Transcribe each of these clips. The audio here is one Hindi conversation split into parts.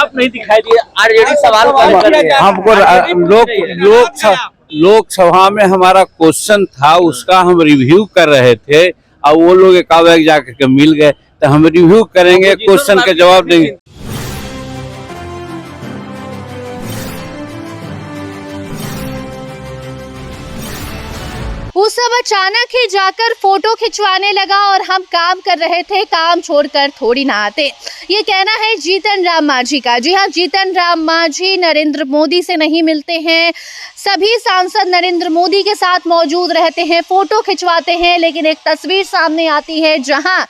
आप नहीं दिखाई दिए, आरजेडी सवाल कर रही है। हमको लोकसभा में हमारा क्वेश्चन था, उसका हम रिव्यू कर रहे थे और वो लोग एकावेक जाकर के मिल गए, तो हम रिव्यू करेंगे, क्वेश्चन का जवाब देंगे। वो सब अचानक ही जाकर फोटो खिंचवाने लगा और हम काम कर रहे थे, काम छोड़कर थोड़ी ना आते। ये कहना है जीतन राम मांझी का। जी हाँ, जीतन राम मांझी नरेंद्र मोदी से नहीं मिलते हैं, सभी सांसद नरेंद्र मोदी के साथ मौजूद रहते हैं, फोटो खिंचवाते हैं, लेकिन एक तस्वीर सामने आती है जहां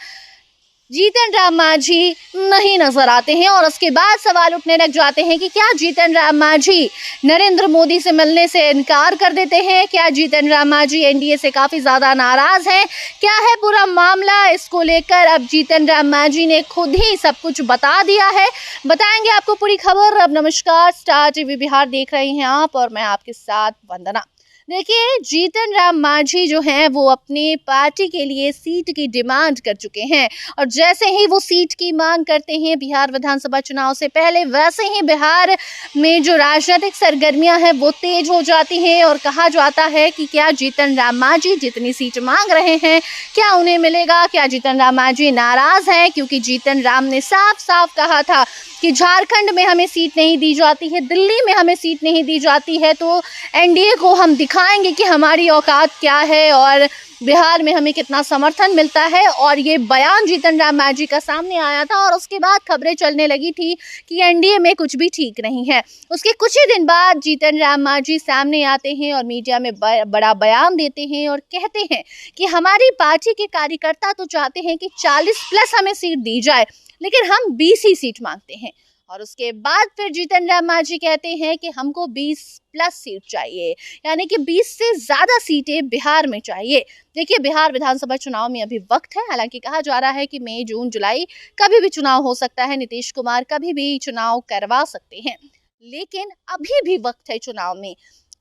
जीतन राम मांझी नहीं नजर आते हैं और उसके बाद सवाल उठने लग जाते हैं कि क्या जीतन राम मांझी नरेंद्र मोदी से मिलने से इनकार कर देते हैं? क्या जीतन राम मांझी एनडीए से काफी ज्यादा नाराज हैं? क्या है पूरा मामला? इसको लेकर अब जीतन राम मांझी ने खुद ही सब कुछ बता दिया है। बताएंगे आपको पूरी खबर। अब नमस्कार, स्टार टीवी बिहार देख रहे हैं आप और मैं आपके साथ वंदना। देखिए, जीतन राम मांझी जो हैं वो अपनी पार्टी के लिए सीट की डिमांड कर चुके हैं और जैसे ही वो सीट की मांग करते हैं बिहार विधानसभा चुनाव से पहले, वैसे ही बिहार में जो राजनीतिक सरगर्मियां हैं वो तेज हो जाती हैं और कहा जाता है कि क्या जीतन राम मांझी जितनी सीट मांग रहे हैं क्या उन्हें मिलेगा? क्या जीतन राम मांझी नाराज हैं? क्योंकि जीतन राम ने साफ साफ कहा था कि झारखंड में हमें सीट नहीं दी जाती है, दिल्ली में हमें सीट नहीं दी जाती है, तो एनडीए को हम दिखाएंगे कि हमारी औकात क्या है और बिहार में हमें कितना समर्थन मिलता है। और ये बयान जीतन राम मांझी का सामने आया था और उसके बाद खबरें चलने लगी थी कि एनडीए में कुछ भी ठीक नहीं है। उसके कुछ ही दिन बाद जीतन राम मांझी सामने आते हैं और मीडिया में बड़ा बयान देते हैं और कहते हैं कि हमारी पार्टी के कार्यकर्ता तो चाहते हैं कि 40+ हमें सीट दी जाए, लेकिन हम 20 ही सीट मांगते हैं। और उसके बाद फिर जीतन राम मांझी कहते हैं कि हमको 20+ सीट चाहिए, यानी कि 20 से ज़्यादा सीटें बिहार में चाहिए। देखिए, बिहार विधानसभा चुनाव में अभी वक्त है, हालांकि कहा जा रहा है कि मई, जून, जुलाई कभी भी चुनाव हो सकता है, नीतीश कुमार कभी भी चुनाव करवा सकते हैं, लेकिन अभी भी वक्त है चुनाव में।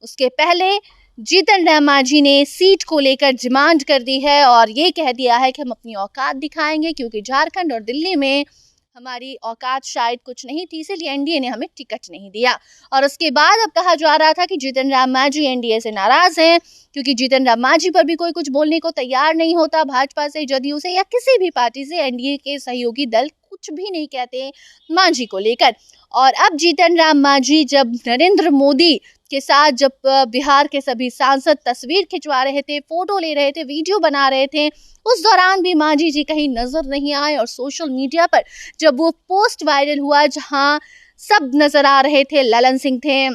उसके पहले जीतन राम मांझी ने सीट को लेकर डिमांड कर दी है और ये कह दिया है कि हम अपनी औकात दिखाएंगे, क्योंकि झारखंड और दिल्ली में हमारी औकात शायद कुछ नहीं थी, इसलिए एनडीए ने हमें टिकट नहीं दिया। और उसके बाद अब कहा जा रहा था कि जीतन राम मांझी एनडीए से नाराज हैं, क्योंकि जीतन राम मांझी पर भी कोई कुछ बोलने को तैयार नहीं होता। भाजपा से, जदयू से या किसी भी पार्टी से एनडीए के सहयोगी दल कुछ भी नहीं कहते मांझी को लेकर। और अब जीतन राम मांझी जब नरेंद्र मोदी के साथ जब बिहार के सभी सांसद तस्वीर खिंचवा रहे थे, फोटो ले रहे थे, वीडियो बना रहे थे, उस दौरान भी मांझी जी कहीं नजर नहीं आए। और सोशल मीडिया पर जब वो पोस्ट वायरल हुआ जहां सब नजर आ रहे थे, ललन सिंह थे,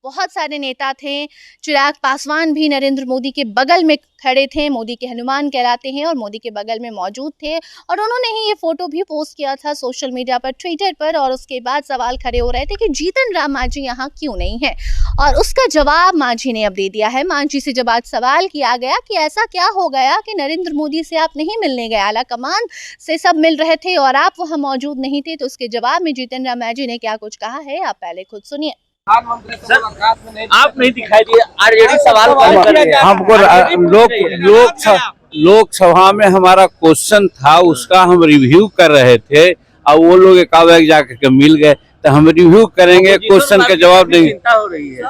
बहुत सारे नेता थे, चिराग पासवान भी नरेंद्र मोदी के बगल में खड़े थे, मोदी के हनुमान कहलाते हैं और मोदी के बगल में मौजूद थे, और उन्होंने ही ये फोटो भी पोस्ट किया था सोशल मीडिया पर, ट्विटर पर। और उसके बाद सवाल खड़े हो रहे थे कि जीतन राम मांझी यहाँ क्यों नहीं है, और उसका जवाब मांझी ने अब दे दिया है। मांझी से जब आज सवाल किया गया कि ऐसा क्या हो गया कि नरेंद्र मोदी से आप नहीं मिलने गए, आला कमान से सब मिल रहे थे और आप वहाँ मौजूद नहीं थे, तो उसके जवाब में जीतन राम मांझी ने क्या कुछ कहा है आप पहले खुद सुनिए। आप नहीं दिखाई दिए, आरजेडी सवाल कर रही है। हमको लोकसभा में हमारा क्वेश्चन था, उसका हम रिव्यू कर रहे थे और वो लोग एकावेक जाकर के मिल गए, तो हम रिव्यू करेंगे, क्वेश्चन का जवाब देंगे। चिंता हो रही है,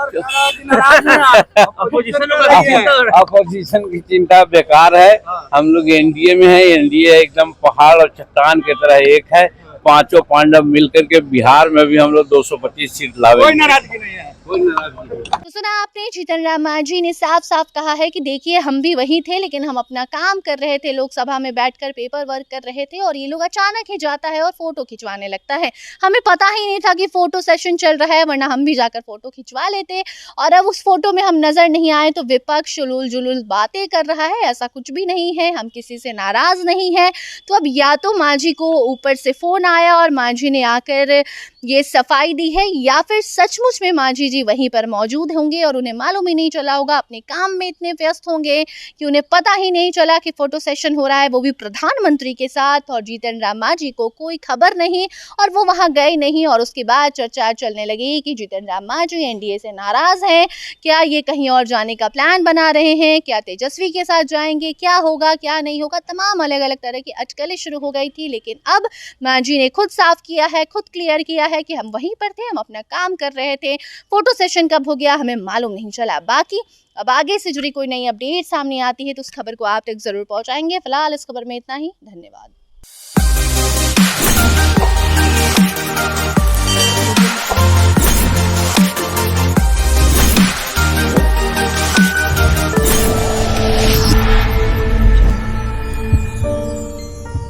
अपोजिशन की चिंता बेकार है। हम लोग एनडीए में है, एनडीए एकदम पहाड़ और चट्टान की तरह एक है। पांचों पांडव मिलकर के बिहार में भी हम लोग 225 सीट लावे। कोई नाराजगी नहीं है। तो सुना आपने, जीतन राम मांझी ने साफ साफ कहा है कि देखिए, हम भी वही थे, लेकिन हम अपना काम कर रहे थे, लोकसभा में बैठकर पेपर वर्क कर रहे थे और ये लोग अचानक ही जाता है और फोटो खिंचवाने लगता है। हमें पता ही नहीं था कि फोटो सेशन चल रहा है, वरना हम भी जाकर फोटो खिंचवा लेते। और अब उस फोटो में हम नजर नहीं आए तो विपक्ष उलूल जुलूल बातें कर रहा है, ऐसा कुछ भी नहीं है, हम किसी से नाराज नहीं है। तो अब या तो मांझी को ऊपर से फोन आया और मांझी ने आकर ये सफाई दी है, या फिर सचमुच में मांझी जी जी वहीं पर मौजूद होंगे और उन्हें मालूम ही नहीं चला होगा, अपने काम में इतने व्यस्त होंगे कि उन्हें पता ही नहीं चला कि फोटो सेशन हो रहा है, वो भी प्रधानमंत्री के साथ, और जीतन राम मांझी को कोई खबर नहीं और वो वहां गए नहीं। और उसके बाद चर्चा चलने लगी कि जीतन राम मांझी एनडीए से नाराज हैं, क्या ये कहीं और जाने का प्लान बना रहे हैं, क्या तेजस्वी के साथ जाएंगे, क्या होगा क्या नहीं होगा, तमाम अलग अलग तरह की अटकलें शुरू हो गई थी। लेकिन अब मांझी ने खुद साफ किया है, खुद क्लियर किया है कि हम वहीं पर थे, हम अपना काम कर रहे थे, फोटो सेशन कब हो गया हमें मालूम नहीं चला। बाकी अब आगे से जुड़ी कोई नई अपडेट सामने आती है तो उस खबर को आप तक जरूर पहुंचाएंगे। फिलहाल इस खबर में इतना ही, धन्यवाद।